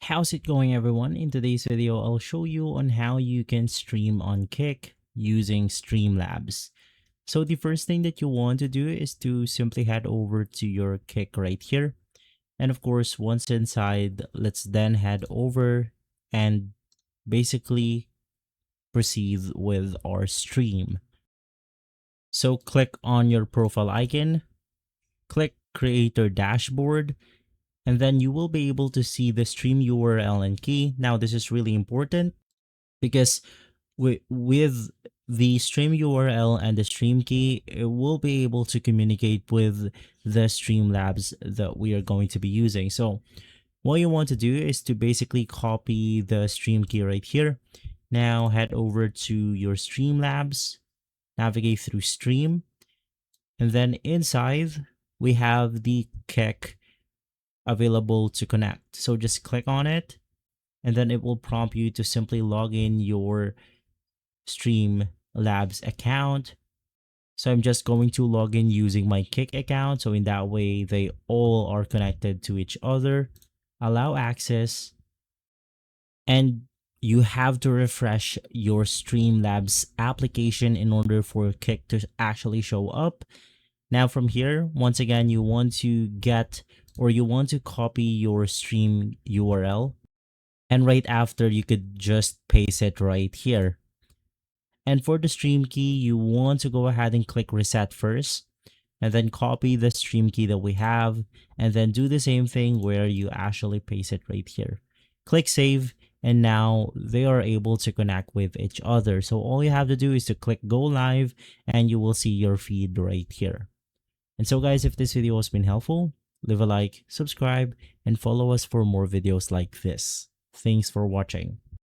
How's it going, everyone? In today's video, I'll show you on how you can stream on Kick using Streamlabs. So the first thing that you want to do is to simply head over to your Kick right here. And of course, once inside, let's then head over and basically proceed with our stream. So click on your profile icon, click Creator Dashboard, and then you will be able to see the stream URL and key. Now, this is really important because with the stream URL and the stream key, it will be able to communicate with the Streamlabs that we are going to be using. So what you want to do is to basically copy the stream key right here. Now head over to your Streamlabs, navigate through Stream, and then inside we have the Kick available to connect. So just click on it, and then it will prompt you to simply log in your Streamlabs account. So I'm just going to log in using my Kick account. So in that way, they all are connected to each other. Allow access, and you have to refresh your Streamlabs application in order for Kick to actually show up. Now from here, once again, you want to copy your stream URL, and right after you could just paste it right here. And for the stream key, you want to go ahead and click reset first, and then copy the stream key that we have, and then do the same thing where you actually paste it right here. Click save, and now they are able to connect with each other. So all you have to do is to click go live, and you will see your feed right here. And so guys, if this video has been helpful, leave a like, subscribe, and follow us for more videos like this. Thanks for watching.